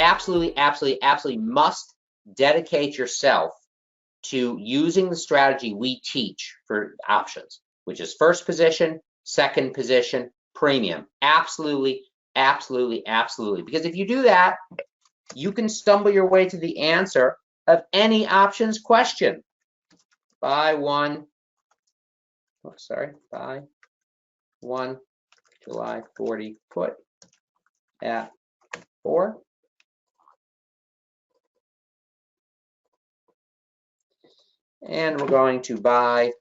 absolutely, absolutely, absolutely must dedicate yourself to using the strategy we teach for options, which is first position, second position, premium. Absolutely, absolutely, absolutely. Because if you do that, you can stumble your way to the answer of any options question. Buy one, buy one July 40 put at 4. And we're going to buy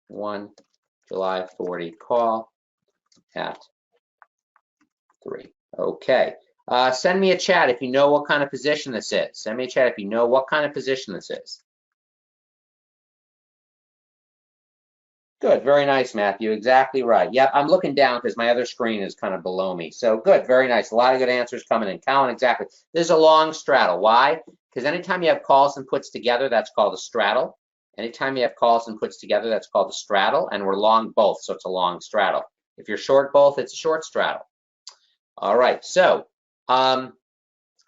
one July 40 call at 3. Okay. Send me a chat if you know what kind of position this is. Send me a chat if you know what kind of position this is. Good. Very nice, Matthew. Exactly right. Yeah, I'm looking down because my other screen is kind of below me. So good. Very nice. A lot of good answers coming in. Colin, exactly. This is a long straddle. Why? Because anytime you have calls and puts together, that's called a straddle. Anytime you have calls and puts together, that's called a straddle. And we're long both, so it's a long straddle. If you're short both, it's a short straddle. All right. So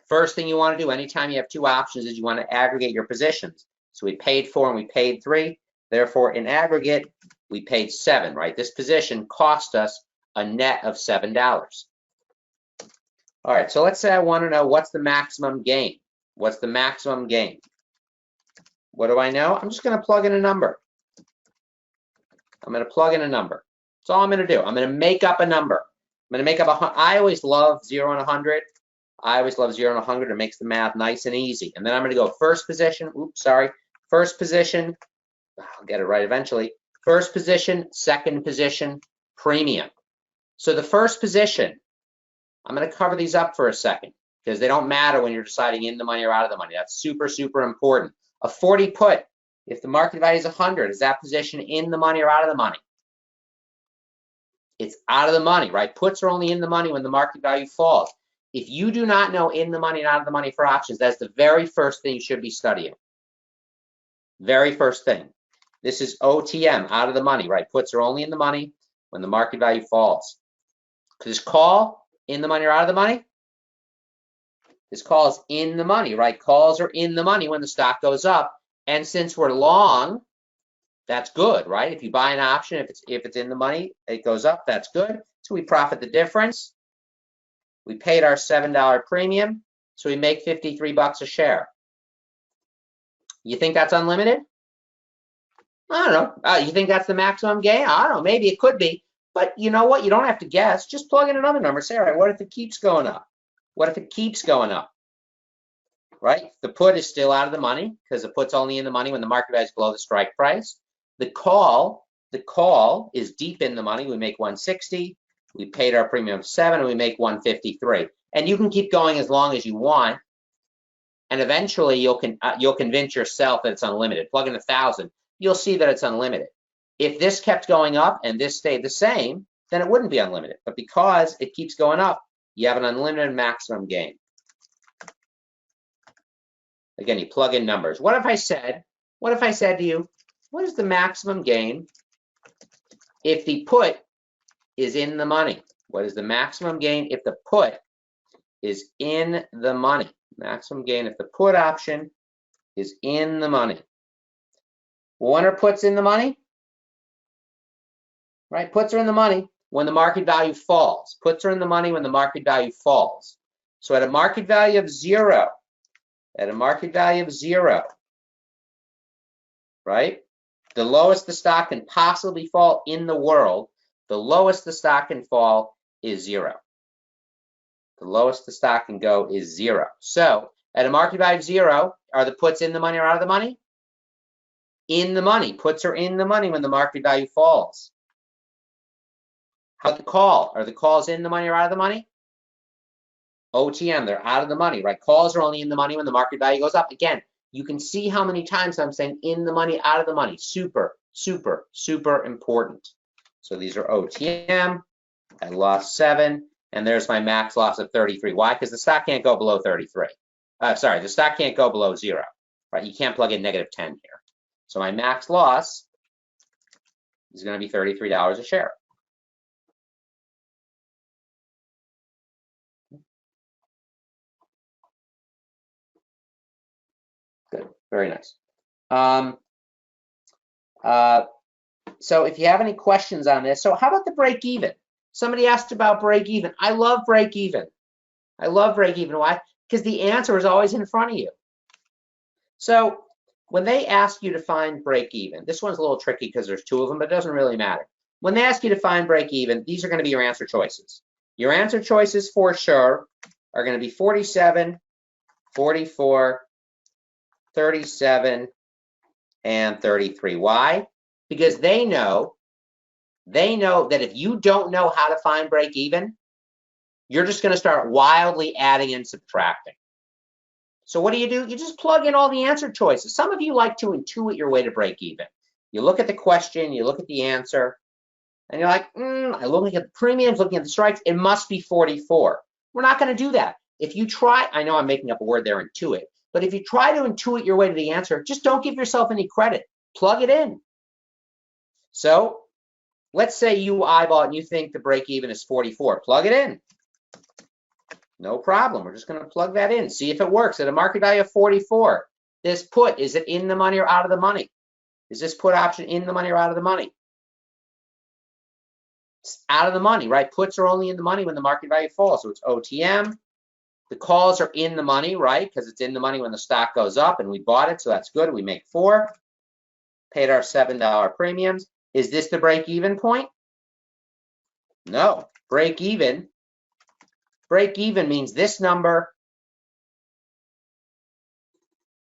first thing you want to do anytime you have two options is you want to aggregate your positions. So we paid 4 and we paid 3. Therefore, in aggregate, we paid 7, right? This position cost us a net of $7. All right, so let's say I want to know what's the maximum gain. What's the maximum gain? What do I know? I'm just going to plug in a number. I'm going to plug in a number. That's all I'm going to do. I'm going to make up a number. I'm going to make up I always love 0 and 100. I always love 0 and 100. It makes the math nice and easy. And then I'm going to go first position. Oops, sorry. First position. I'll get it right eventually. First position, second position, premium. So the first position, I'm going to cover these up for a second because they don't matter when you're deciding in the money or out of the money. That's super, super important. A 40 put, if the market value is 100, is that position in the money or out of the money? It's out of the money, right? Puts are only in the money when the market value falls. If you do not know in the money and out of the money for options, that's the very first thing you should be studying. Very first thing. This is OTM, out of the money, right? Puts are only in the money when the market value falls. This call, in the money or out of the money? This call is in the money, right? Calls are in the money when the stock goes up. And since we're long, that's good, right? If you buy an option, if it's in the money, it goes up, that's good. So we profit the difference. We paid our $7 premium, so we make 53 bucks a share. You think that's unlimited? I don't know. You think that's the maximum gain? I don't know. Maybe it could be. But you know what? You don't have to guess. Just plug in another number. Say, all right, what if it keeps going up? What if it keeps going up? Right? The put is still out of the money because the put's only in the money when the market value is below the strike price. The call is deep in the money. We make 160. We paid our premium of 7, and we make 153. And you can keep going as long as you want. And eventually, you'll convince yourself that it's unlimited. Plug in 1,000. You'll see that it's unlimited. If this kept going up and this stayed the same, then it wouldn't be unlimited. But because it keeps going up, you have an unlimited maximum gain. Again, you plug in numbers. What if I said to you, what is the maximum gain if the put is in the money? What is the maximum gain if the put is in the money? Maximum gain if the put option is in the money. When are puts in the money? Right, puts are in the money when the market value falls. Puts are in the money when the market value falls. So at a market value of 0, right? The lowest the stock can possibly fall in the world, the lowest the stock can fall is 0. The lowest the stock can go is 0. So at a market value of 0, are the puts in the money or out of the money? In the money. Puts are in the money when the market value falls. How about the call? Are the calls in the money or out of the money? OTM, they're out of the money, right? Calls are only in the money when the market value goes up. Again, you can see how many times I'm saying in the money, out of the money. Super, super, super important. So these are OTM. I lost 7, and there's my max loss of 33. Why? Because the stock can't go below 33. Sorry, the stock can't go below 0, right? You can't plug in -10 here. So my max loss is going to be $33 a share. Very nice. So if you have any questions on this, so how about the break even? Somebody asked about break even. I love break even. I love break even. Why? Because the answer is always in front of you. So when they ask you to find break even, this one's a little tricky because there's two of them, but it doesn't really matter. When they ask you to find break even, these are going to be your answer choices. Your answer choices for sure are going to be 47, 44, 37, and 33. Why? Because they know that if you don't know how to find break even, you're just going to start wildly adding and subtracting. So what do? You just plug in all the answer choices. Some of you like to intuit your way to break even. You look at the question, you look at the answer, and you're like, I'm looking at the premiums, looking at the strikes, it must be 44. We're not going to do that. If you try, I know I'm making up a word there, intuit, but if you try to intuit your way to the answer, just don't give yourself any credit. Plug it in. So let's say you eyeball and you think the break even is 44. Plug it in. No problem. We're just going to plug that in. See if it works. At a market value of 44, this put, is it in the money or out of the money? Is this put option in the money or out of the money? It's out of the money, right? Puts are only in the money when the market value falls. So it's OTM. The calls are in the money, right? Because it's in the money when the stock goes up and we bought it. So that's good. We make 4. Paid our $7 premiums. Is this the break even point? No. Break even. Break even means this number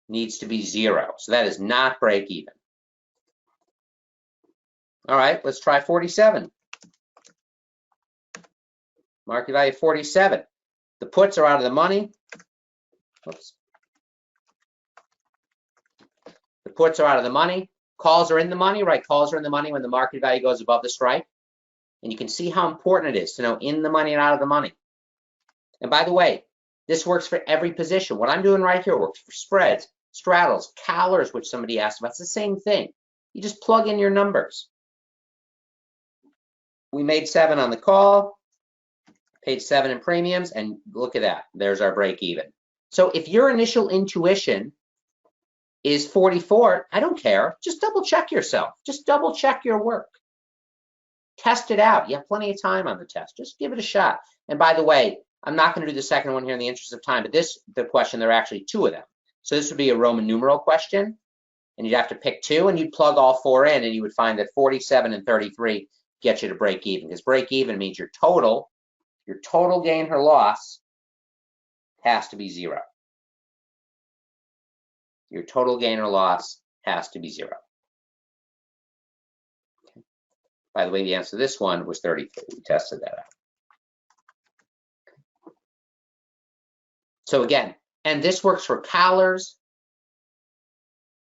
needs to be 0. So that is not break even. All right, let's try 47. Market value 47. The puts are out of the money. Oops. The puts are out of the money. Calls are in the money, right? Calls are in the money when the market value goes above the strike. And you can see how important it is to know in the money and out of the money. And by the way, this works for every position. What I'm doing right here works for spreads, straddles, collars, which somebody asked about. It's the same thing. You just plug in your numbers. We made 7 on the call, paid 7 in premiums, and look at that. There's our break even. So if your initial intuition is 44, I don't care. Just double check yourself. Just double check your work. Test it out. You have plenty of time on the test. Just give it a shot. And by the way, I'm not going to do the second one here in the interest of time, but the question, there are actually 2 of them. So this would be a Roman numeral question, and you'd have to pick 2, and you'd plug all 4 in, and you would find that 47 and 33 get you to break even, because break even means your total gain or loss has to be 0. Your total gain or loss has to be 0. Okay. By the way, the answer to this one was 33. We tested that out. So again, and this works for collars.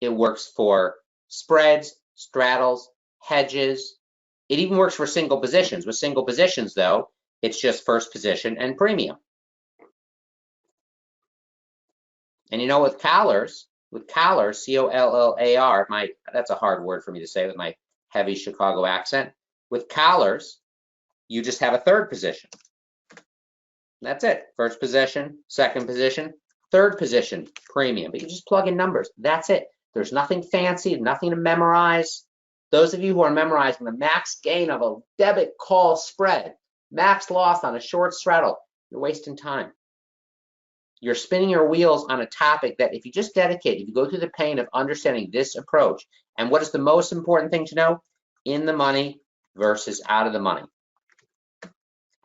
It works for spreads, straddles, hedges. It even works for single positions. With single positions, though, it's just first position and premium. And you know, with collars, C-O-L-L-A-R, that's a hard word for me to say with my heavy Chicago accent. With collars, you just have a third position. That's it. First position, second position, third position, premium. But you just plug in numbers. That's it. There's nothing fancy, nothing to memorize. Those of you who are memorizing the max gain of a debit call spread, max loss on a short straddle, you're wasting time. You're spinning your wheels on a topic that if you just dedicate, if you go through the pain of understanding this approach, and what is the most important thing to know? In the money versus out of the money.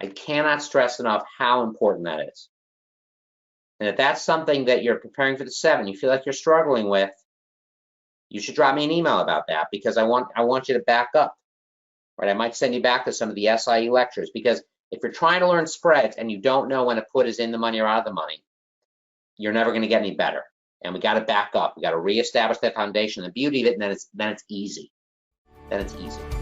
I cannot stress enough how important that is. And if that's something that you're preparing for the 7, you feel like you're struggling with, you should drop me an email about that, because I want you to back up. Right? I might send you back to some of the SIE lectures, because if you're trying to learn spreads and you don't know when a put is in the money or out of the money, you're never going to get any better. And we got to back up. We got to reestablish that foundation. The beauty of it, and then it's easy. Then it's easy.